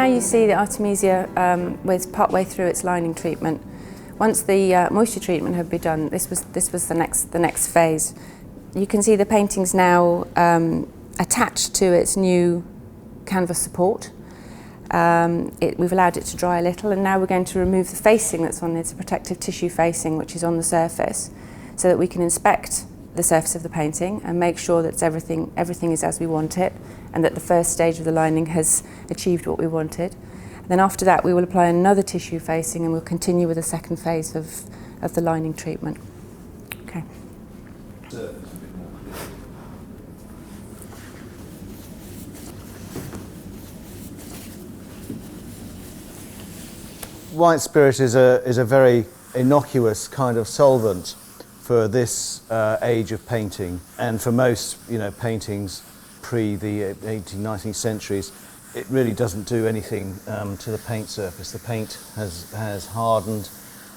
you see the Artemisia was partway through its lining treatment. Once the moisture treatment had been done, this was the next phase. You can see the painting's now attached to its new canvas support. We've allowed it to dry a little, and now we're going to remove the facing that's on it. It's a protective tissue facing which is on the surface, so that we can inspect the surface of the painting and make sure that everything is as we want it, and that the first stage of the lining has achieved what we wanted. And then after that we will apply another tissue facing, and we'll continue with the second phase of the lining treatment. Okay. White spirit is a very innocuous kind of solvent for this age of painting, and for most paintings pre the 18th, 19th centuries, it really doesn't do anything to the paint surface. The paint has hardened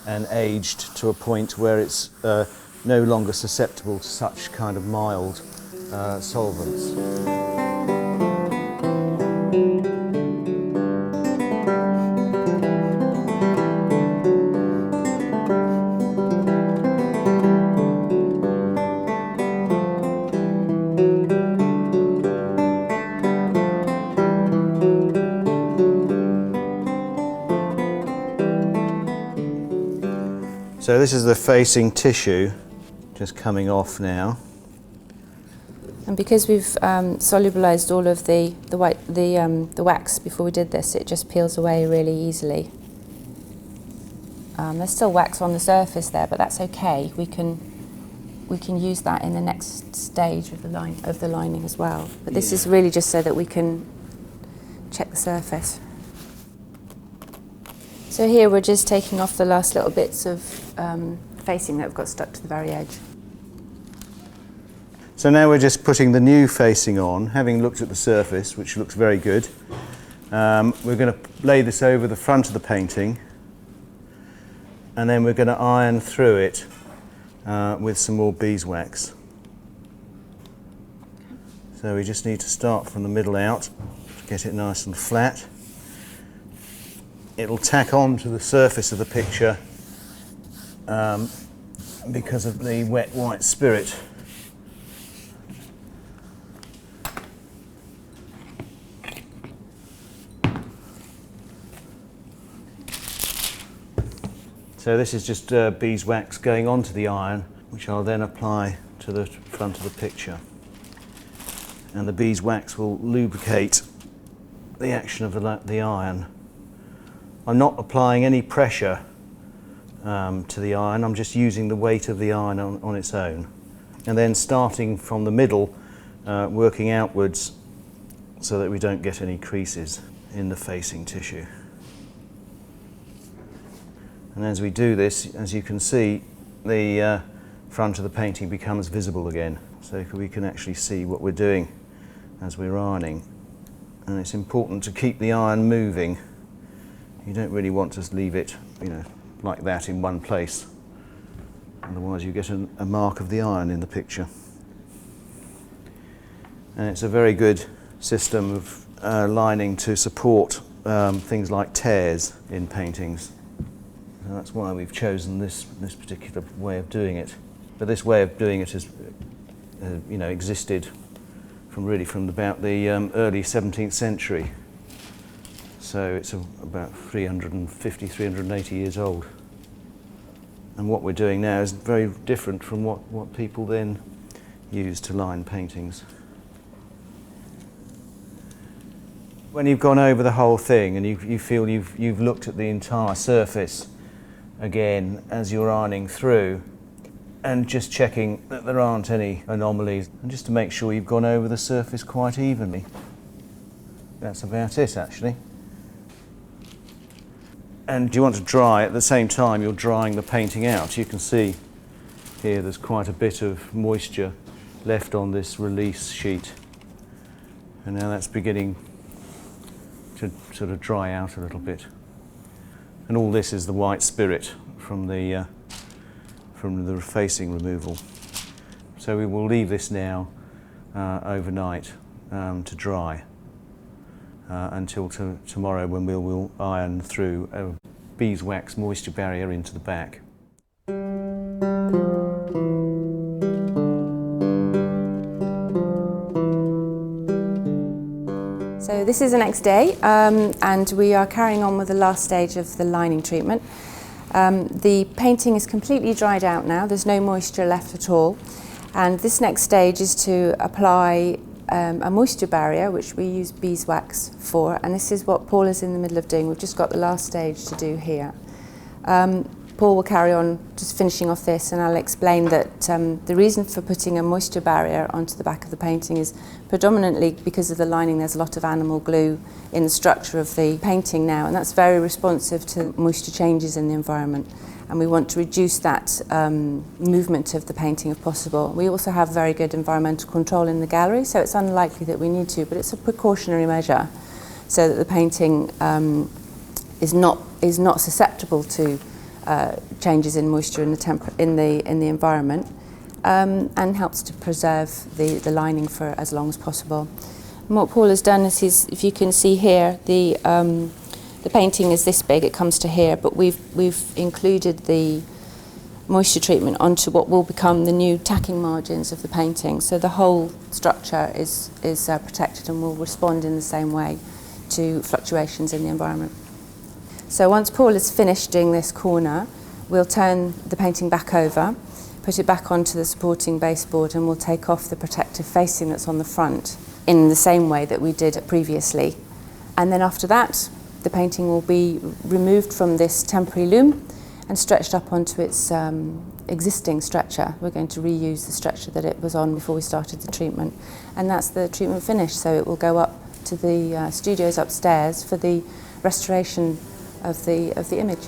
and aged to a point where it's no longer susceptible to such kind of mild solvents. So this is the facing tissue just coming off now. And because we've solubilized all of the wax before we did this, it just peels away really easily. There's still wax on the surface there, but that's okay. We can use that in the next stage of the lining as well. But this is really just so that we can check the surface. So here we're just taking off the last little bits of facing that have got stuck to the very edge. So now we're just putting the new facing on, having looked at the surface, which looks very good. We're going to lay this over the front of the painting, and then we're going to iron through it with some more beeswax. So we just need to start from the middle out to get it nice and flat. It'll tack on to the surface of the picture because of the wet white spirit. So this is just beeswax going onto the iron, which I'll then apply to the front of the picture. And the beeswax will lubricate the action of the iron. I'm not applying any pressure to the iron, I'm just using the weight of the iron on its own. And then starting from the middle, working outwards so that we don't get any creases in the facing tissue. And as we do this, as you can see, the front of the painting becomes visible again, so we can actually see what we're doing as we're ironing. And it's important to keep the iron moving. You don't really want to leave it, like that in one place. Otherwise you get a mark of the iron in the picture. And it's a very good system of lining to support things like tears in paintings. And that's why we've chosen this particular way of doing it. But this way of doing it has existed from about the early 17th century. So it's about 350, 380 years old. And what we're doing now is very different from what people then used to line paintings. When you've gone over the whole thing and you feel you've looked at the entire surface again as you're ironing through, and just checking that there aren't any anomalies, and just to make sure you've gone over the surface quite evenly. That's about it, actually. And you want to dry at the same time you're drying the painting out. You can see here there's quite a bit of moisture left on this release sheet, and now that's beginning to sort of dry out a little bit. And all this is the white spirit from the facing removal. So we will leave this now overnight to dry, until tomorrow, when we'll iron through a beeswax moisture barrier into the back. So this is the next day, and we are carrying on with the last stage of the lining treatment. The painting is completely dried out now, there's no moisture left at all, and this next stage is to apply a moisture barrier, which we use beeswax for, and this is what Paul is in the middle of doing. We've just got the last stage to do here. Paul will carry on just finishing off this, and I'll explain that the reason for putting a moisture barrier onto the back of the painting is predominantly because of the lining. There's a lot of animal glue in the structure of the painting now, and that's very responsive to moisture changes in the environment, and we want to reduce that movement of the painting if possible. We also have very good environmental control in the gallery, so it's unlikely that we need to, but it's a precautionary measure so that the painting is not susceptible to changes in moisture in the environment, and helps to preserve the lining for as long as possible. And what Paul has done is, if you can see here, the painting is this big, it comes to here, but we've included the moisture treatment onto what will become the new tacking margins of the painting. So the whole structure is protected and will respond in the same way to fluctuations in the environment. So once Paul is finished doing this corner, we'll turn the painting back over, put it back onto the supporting baseboard, and we'll take off the protective facing that's on the front in the same way that we did previously. And then after that, the painting will be removed from this temporary loom and stretched up onto its existing stretcher. We're going to reuse the stretcher that it was on before we started the treatment. And that's the treatment finished, so it will go up to the studios upstairs for the restoration of the image.